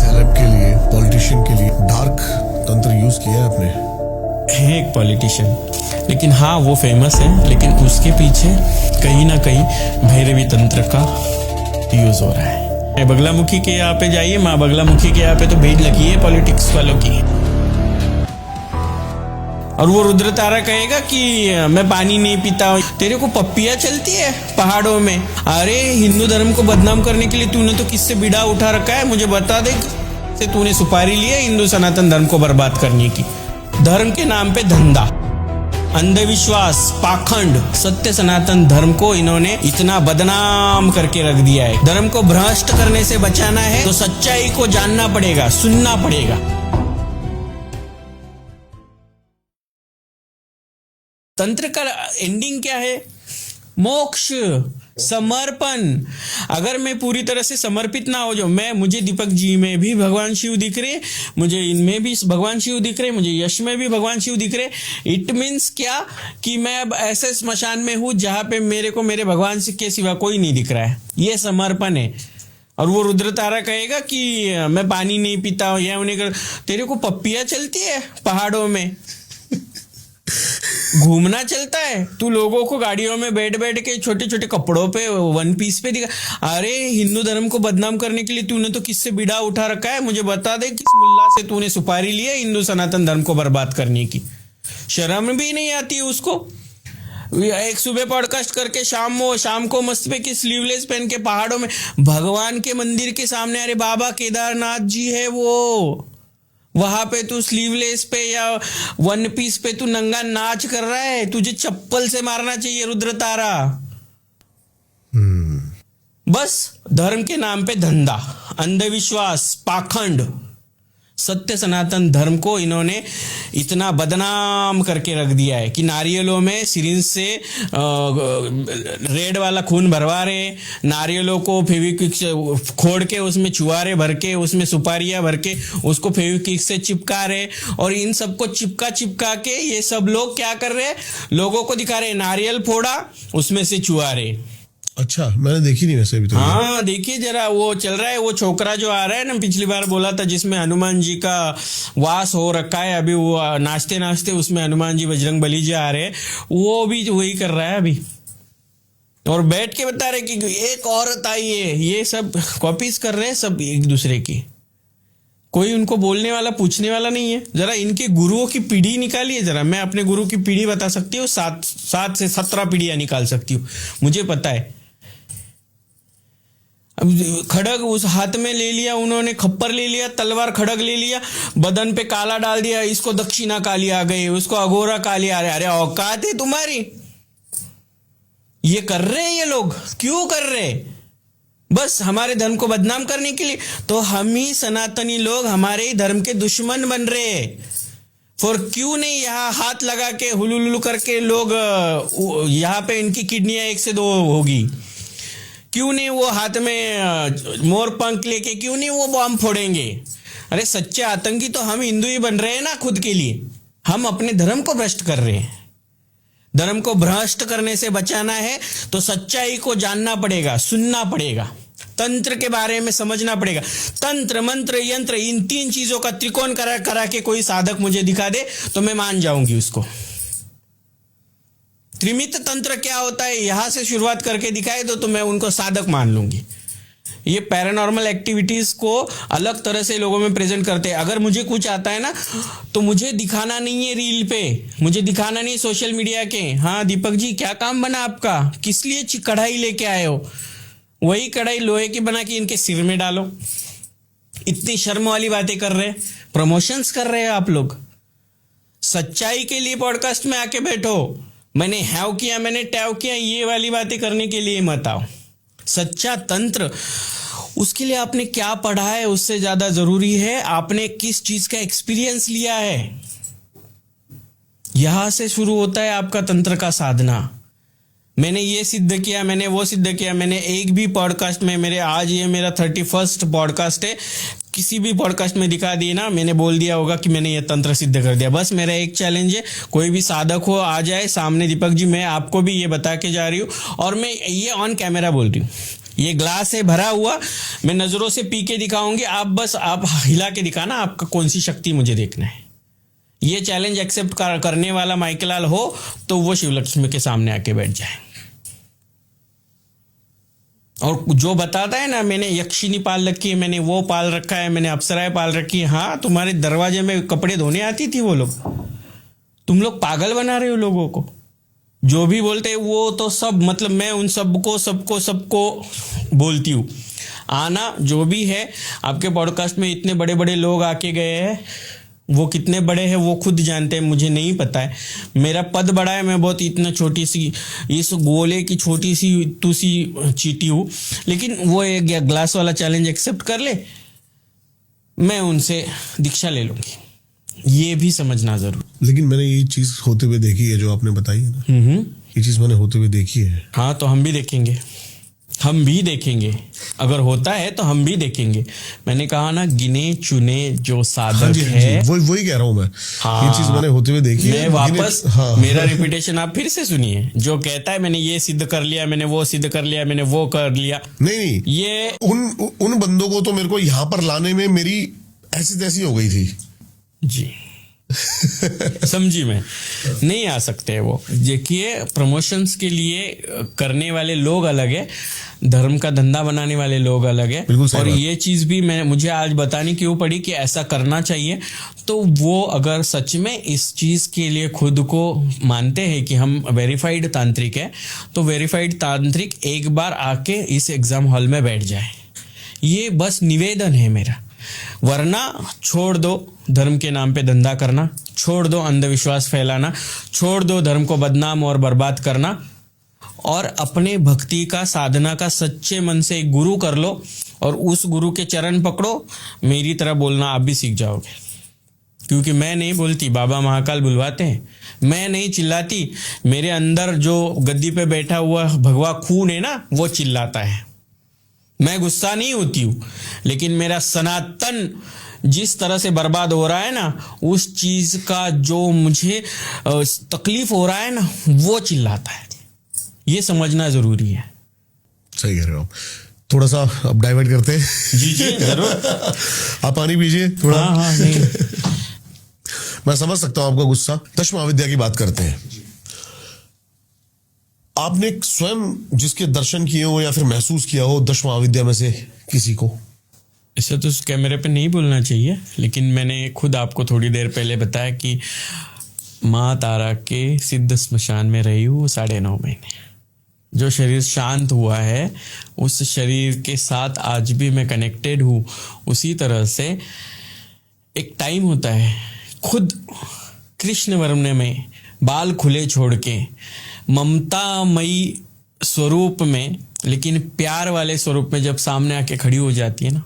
Celeb के लिए, politician के लिए डार्क तंत्र यूज किया है आपने? है एक पॉलिटिशियन, लेकिन हाँ वो फेमस है, लेकिन उसके पीछे कहीं ना कहीं भैरवी तंत्र का यूज हो रहा है। बगलामुखी के यहाँ पे जाइए, माँ बगलामुखी के यहाँ पे तो भीड़ लगी है पॉलिटिक्स वालों की। और वो रुद्र तारा कहेगा कि मैं पानी नहीं पीता हूँ। तेरे को पप्पियाँ चलती है पहाड़ों में? अरे हिंदू धर्म को बदनाम करने के लिए तूने तो किससे बिड़ा उठा रखा है, मुझे बता दे। से तूने सुपारी ली है हिंदू सनातन धर्म को बर्बाद करने की। धर्म के नाम पे धंधा, अंधविश्वास, पाखंड, सत्य सनातन धर्म को इन्होंने इतना बदनाम करके रख दिया है। धर्म को भ्रष्ट करने से बचाना है तो सच्चाई को जानना पड़ेगा, सुनना पड़ेगा। तंत्र का एंडिंग क्या है? मोक्ष, समर्पण। अगर मैं पूरी तरह से समर्पित ना हो जाऊं, मुझे दीपक जी में भी भगवान शिव दिख रहे, मुझे इनमें भी भगवान शिव दिख रहे, मुझे यश में भी भगवान शिव दिख रहे। इट मीन्स क्या कि मैं अब ऐसे स्मशान में हूं जहां पे मेरे को मेरे भगवान के सिवा कोई नहीं दिख रहा है। ये समर्पण है। और वो रुद्र तारा कहेगा कि मैं पानी नहीं पीता हूं, या उन्हें तेरे को पप्पियाँ चलती है पहाड़ों में? घूमना चलता है तू, लोगों को गाड़ियों में बैठ बैठ के छोटे छोटे कपड़ों पे, वन पीस पे दिखा। अरे हिंदू धर्म को बदनाम करने के लिए तूने तो किससे बिड़ा उठा रखा है, मुझे बता दे। किस मुल्ला से तूने सुपारी ली है हिंदू सनातन धर्म को बर्बाद करने की? शर्म भी नहीं आती उसको? एक सुबह पॉडकास्ट करके शाम को मस्त पे की स्लीवलेस पहन के पहाड़ों में भगवान के मंदिर के सामने, अरे बाबा केदारनाथ जी है वो, वहां पे तू स्लीवलेस पे या वन पीस पे तू नंगा नाच कर रहा है। तुझे चप्पल से मारना चाहिए रुद्र तारा। बस धर्म के नाम पे धंधा, अंधविश्वास, पाखंड, सत्य सनातन धर्म को इन्होंने इतना बदनाम करके रख दिया है कि नारियलों में सिरिंज से रेड वाला खून भरवा रहे, नारियलों को फेविक्विक से खोड़ के उसमें चुहारे भर के, उसमें सुपारियां भर के उसको फेविक्विक से चिपका रहे। और इन सबको चिपका के ये सब लोग क्या कर रहे हैं, लोगों को दिखा रहे, नारियल फोड़ा उसमें से चुहारे। अच्छा, मैंने देखी नहीं वैसे भी तो। हाँ देखिए जरा, वो चल रहा है वो छोकरा जो आ रहा है ना, पिछली बार बोला था जिसमें हनुमान जी का वास हो रखा है, अभी वो नाचते नाचते उसमें हनुमान जी बजरंग बली जी आ रहे हैं, वो भी वही कर रहा है अभी। और बैठ के बता रहे कि एक औरत आई है, ये सब कॉपीज कर रहे हैं सब एक दूसरे की। कोई उनको बोलने वाला, पूछने वाला नहीं है। जरा इनके गुरुओं की पीढ़ी निकालिए जरा। मैं अपने गुरु की पीढ़ी बता सकती हूँ, 7 से 17 पीढ़ियां निकाल सकती हूँ, मुझे पता है। अब खड़ग उस हाथ में ले लिया उन्होंने, खप्पर ले लिया, तलवार खड़ग ले लिया, बदन पे काला डाल दिया, इसको दक्षिणा काली आ गई, उसको अघोरा काली आ रही। अरे औकात है तुम्हारी? ये कर रहे हैं ये लोग, क्यों कर रहे हैं? बस हमारे धर्म को बदनाम करने के लिए। तो हम ही सनातनी लोग हमारे ही धर्म के दुश्मन बन रहे हैं। फॉर क्यों नहीं यहाँ हाथ लगा के हुलुलुलु करके लोग, यहाँ पे इनकी किडनियां 1 से 2 होगी। क्यों नहीं वो हाथ में मोर पंख लेके, क्यों नहीं वो बॉम्ब फोड़ेंगे? अरे सच्चे आतंकी तो हम हिंदू ही बन रहे हैं ना खुद के लिए। हम अपने धर्म को भ्रष्ट कर रहे हैं। धर्म को भ्रष्ट करने से बचाना है तो सच्चाई को जानना पड़ेगा, सुनना पड़ेगा, तंत्र के बारे में समझना पड़ेगा। तंत्र, मंत्र, यंत्र, इन 3 चीजों का त्रिकोण करा के कोई साधक मुझे दिखा दे तो मैं मान जाऊंगी उसको। त्रिमित तंत्र क्या होता है यहां से शुरुआत करके दिखाए तो मैं उनको साधक मान लूंगी। ये पैरानॉर्मल एक्टिविटीज को अलग तरह से लोगों में प्रेजेंट करते हैं। अगर मुझे कुछ आता है ना तो मुझे दिखाना नहीं है रील पे, मुझे दिखाना नहीं सोशल मीडिया के। हाँ दीपक जी क्या काम बना आपका, किस लिए कढ़ाई लेके आए हो? वही कढ़ाई लोहे की बना के इनके सिर में डालो। इतनी शर्म वाली बातें कर रहे हैं, प्रमोशंस कर रहे हैं आप लोग। सच्चाई के लिए पॉडकास्ट में आके बैठो। मैंने हैव किया, मैंने टैव किया, ये वाली बातें करने के लिए मत आओ। सच्चा तंत्र, उसके लिए आपने क्या पढ़ा है उससे ज्यादा जरूरी है आपने किस चीज का एक्सपीरियंस लिया है। यहां से शुरू होता है आपका तंत्र का साधना। मैंने ये सिद्ध किया, मैंने वो सिद्ध किया। मैंने एक भी पॉडकास्ट में, मेरे आज ये मेरा 31st पॉडकास्ट है, किसी भी पॉडकास्ट में दिखा दिए ना, मैंने बोल दिया होगा कि मैंने ये तंत्र सिद्ध कर दिया। बस मेरा एक चैलेंज है, कोई भी साधक हो आ जाए सामने, दीपक जी मैं आपको भी ये बता के जा रही हूँ और मैं ये ऑन कैमरा बोल रही हूँ ये ग्लास है भरा हुआ, मैं नजरों से पी के दिखाऊंगी, आप हिला के दिखाना आपका कौन सी शक्ति मुझे देखना है। ये चैलेंज एक्सेप्ट करने वाला माइकलाल हो तो वो शिवलक्ष्मी के सामने आके बैठ जाए। और जो बताता है ना मैंने यक्षिनी पाल रखी है, मैंने वो पाल रखा है, मैंने अप्सराएं पाल रखी है, हाँ तुम्हारे दरवाजे में कपड़े धोने आती थी वो लोग। तुम लोग पागल बना रहे हो लोगों को। जो भी बोलते हैं वो तो सब, मतलब मैं उन सबको बोलती हूँ। आना जो भी है, आपके पॉडकास्ट में इतने बड़े बड़े लोग आके गए हैं, वो कितने बड़े हैं वो खुद जानते हैं, मुझे नहीं पता है। मेरा पद बड़ा है, मैं बहुत इतना छोटी सी इस गोले की छोटी सी तुसी चीटी हूँ। लेकिन वो एक ग्लास वाला चैलेंज एक्सेप्ट कर ले, मैं उनसे दीक्षा ले लूंगी, ये भी समझना जरूर। लेकिन मैंने ये चीज होते हुए देखी है जो आपने बताई है ना, ये चीज मैंने होते हुए देखी है। हाँ तो हम भी देखेंगे, अगर होता है तो हम भी देखेंगे। मैंने कहा ना गिने चुने जो साधक है, वही कह रहा हूँ मैं। हाँ, ये चीज मैंने होते हुए देखी है। मैं वापस हाँ, मेरा रिपीटेशन आप फिर से सुनिए। जो कहता है मैंने ये सिद्ध कर लिया, मैंने वो सिद्ध कर लिया, मैंने वो कर लिया, नहीं ये उन बंदों को तो मेरे को यहाँ पर लाने में मेरी ऐसी तैसी हो गई थी जी। समझी मैं, नहीं आ सकते वो। देखिए प्रमोशंस के लिए करने वाले लोग अलग है, धर्म का धंधा बनाने वाले लोग अलग है। और ये चीज भी मुझे आज बतानी क्यों पड़ी कि ऐसा करना चाहिए। तो वो अगर सच में इस चीज के लिए खुद को मानते हैं कि हम वेरीफाइड तांत्रिक है, तो वेरीफाइड तांत्रिक एक बार आके इस एग्जाम हॉल में बैठ जाए, ये बस निवेदन है मेरा। वरना छोड़ दो धर्म के नाम पे धंधा करना, छोड़ दो अंधविश्वास फैलाना, छोड़ दो धर्म को बदनाम और बर्बाद करना, और अपने भक्ति का साधना का सच्चे मन से एक गुरु कर लो और उस गुरु के चरण पकड़ो। मेरी तरह बोलना आप भी सीख जाओगे, क्योंकि मैं नहीं बोलती, बाबा महाकाल बुलवाते हैं। मैं नहीं चिल्लाती, मेरे अंदर जो गद्दी पे बैठा हुआ भगवा खून है ना, वो चिल्लाता है। मैं गुस्सा नहीं होती हूँ, लेकिन मेरा सनातन जिस तरह से बर्बाद हो रहा है ना, उस चीज का जो मुझे तकलीफ हो रहा है ना, वो चिल्लाता है। ये समझना जरूरी है। सही कह रहे हो। थोड़ा सा अब डाइवर्ट करते हैं। जी जरूर। आप पानी पीजिए थोड़ा। हाँ नहीं। मैं समझ सकता हूँ आपका गुस्सा। दश महाविद्या की बात करते हैं। आपने स्वयं जिसके दर्शन किए हो या फिर महसूस किया हो दश महाविद्या में से किसी को? इसे तो कैमरे पे नहीं बोलना चाहिए, लेकिन मैंने खुद आपको थोड़ी देर पहले बताया कि माँ तारा के सिद्ध स्मशान में रही हूँ 9.5 महीने। जो शरीर शांत हुआ है, उस शरीर के साथ आज भी मैं कनेक्टेड हूँ। उसी तरह से एक टाइम होता है, खुद कृष्ण वर्ण में बाल खुले छोड़ के ममतामयी स्वरूप में, लेकिन प्यार वाले स्वरूप में जब सामने आके खड़ी हो जाती है ना,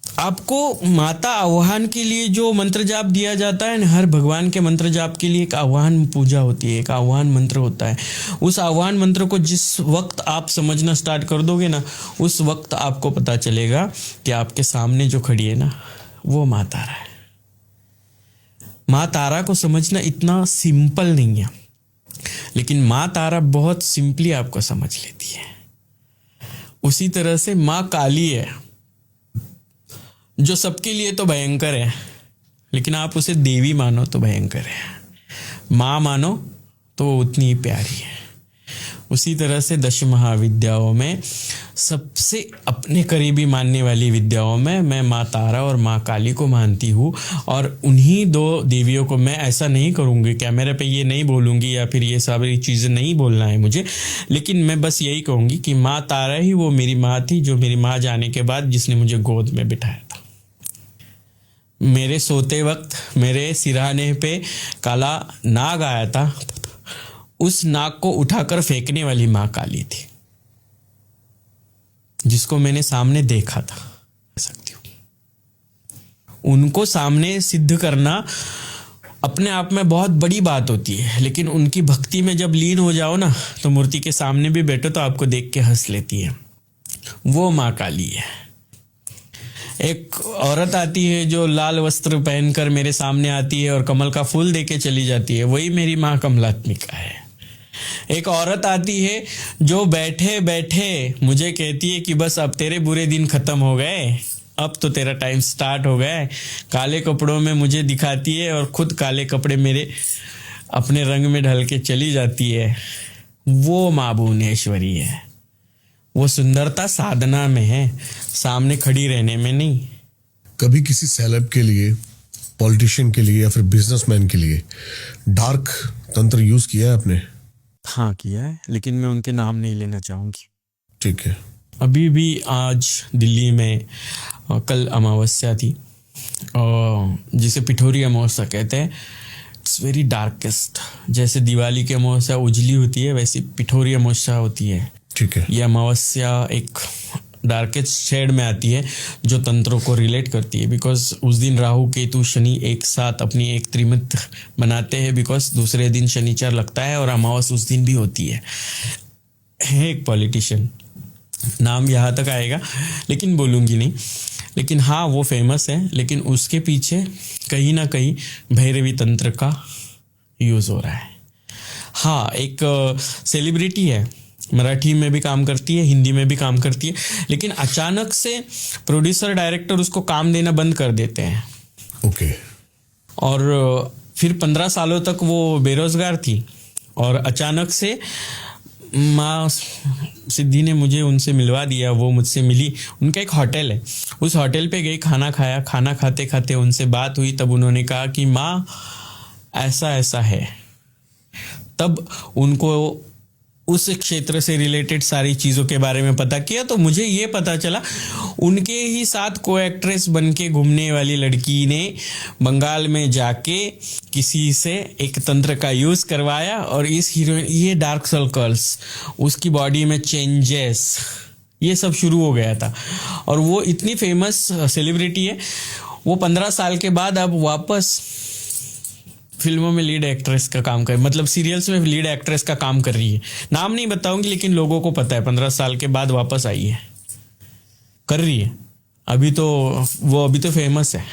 आपको माता आह्वान के लिए जो मंत्र जाप दिया जाता है, हर भगवान के मंत्र जाप के लिए एक आह्वान पूजा होती है, एक आह्वान मंत्र होता है। उस आह्वान मंत्र को जिस वक्त आप समझना स्टार्ट कर दोगे ना, उस वक्त आपको पता चलेगा कि आपके सामने जो खड़ी है ना, वो माँ तारा है। माँ तारा को समझना इतना सिंपल नहीं है, लेकिन माँ तारा बहुत सिंपली आपको समझ लेती है। उसी तरह से माँ काली है, जो सबके लिए तो भयंकर है, लेकिन आप उसे देवी मानो तो भयंकर है, माँ मानो तो वो उतनी ही प्यारी है। उसी तरह से दश महाविद्याओं में सबसे अपने करीबी मानने वाली विद्याओं में मैं माँ तारा और माँ काली को मानती हूँ। और उन्हीं 2 देवियों को मैं ऐसा नहीं करूँगी, कैमरे पे ये नहीं बोलूँगी या फिर ये सारी चीज़ें नहीं बोलना है मुझे, लेकिन मैं बस यही कहूँगी कि माँ तारा ही वो मेरी माँ थी, जो मेरी माँ जाने के बाद जिसने मुझे गोद में बिठाया था। मेरे सोते वक्त मेरे सिरहाने पे काला नाग आया था, उस नाग को उठाकर फेंकने वाली माँ काली थी, जिसको मैंने सामने देखा था। सकती हूँ उनको सामने सिद्ध करना अपने आप में बहुत बड़ी बात होती है, लेकिन उनकी भक्ति में जब लीन हो जाओ ना, तो मूर्ति के सामने भी बैठो तो आपको देख के हंस लेती है। वो माँ काली है। एक औरत आती है जो लाल वस्त्र पहनकर मेरे सामने आती है और कमल का फूल देके चली जाती है, वही मेरी माँ कमलात्मिका है। एक औरत आती है जो बैठे बैठे मुझे कहती है कि बस अब तेरे बुरे दिन खत्म हो गए, अब तो तेरा टाइम स्टार्ट हो गया है। काले कपड़ों में मुझे दिखाती है और खुद काले कपड़े मेरे अपने रंग में ढल के चली जाती है। वो माँ भुवनेश्वरी है। वो सुंदरता साधना में है, सामने खड़ी रहने में नहीं। कभी किसी सेलेब के लिए, पॉलिटिशियन के लिए या फिर बिजनेसमैन के लिए डार्क तंत्र यूज किया है आपने? हाँ किया है, लेकिन मैं उनके नाम नहीं लेना चाहूँगी। ठीक है। अभी भी आज दिल्ली में कल अमावस्या थी, जिसे पिठोरी अमावस्या कहते हैं। It's very darkest. जैसे दिवाली की अमावस्या उजली होती है, वैसी पिठोरी अमावस्या होती है। ठीक है। ये अमावस्या एक डार्केस्ट शेड में आती है जो तंत्रों को रिलेट करती है, बिकॉज उस दिन राहु केतु शनि एक साथ अपनी एक त्रिमित बनाते हैं, बिकॉज दूसरे दिन शनिचर लगता है और अमावस्या उस दिन भी होती है। एक पॉलिटिशियन, नाम यहाँ तक आएगा लेकिन बोलूँगी नहीं, लेकिन हाँ वो फेमस है, लेकिन उसके पीछे कहीं ना कहीं भैरवी तंत्र का यूज़ हो रहा है। हाँ, एक सेलिब्रिटी है, मराठी में भी काम करती है, हिंदी में भी काम करती है, लेकिन अचानक से प्रोड्यूसर डायरेक्टर उसको काम देना बंद कर देते हैं। ओके। और फिर 15 सालों तक वो बेरोजगार थी और अचानक से माँ सिद्धि ने मुझे उनसे मिलवा दिया। वो मुझसे मिली, उनका एक होटल है, उस होटल पे गई, खाना खाया। खाना खाते खाते उनसे बात हुई, तब उन्होंने कहा कि माँ ऐसा ऐसा है। तब उनको उस क्षेत्र से रिलेटेड सारी चीज़ों के बारे में पता किया, तो मुझे ये पता चला उनके ही साथ को एक्ट्रेस बन के घूमने वाली लड़की ने बंगाल में जाके किसी से एक तंत्र का यूज़ करवाया और इस हीरोइन, ये डार्क सर्कल्स, उसकी बॉडी में चेंजेस, ये सब शुरू हो गया था। और वो इतनी फेमस सेलिब्रिटी है, वो 15 साल के बाद अब वापस फिल्मों में लीड एक्ट्रेस का काम कर, मतलब सीरियल्स में लीड एक्ट्रेस का काम कर रही है। नाम नहीं बताऊंगी, लेकिन लोगों को पता है 15 साल के बाद वापस आई है, कर रही है। अभी तो फेमस है।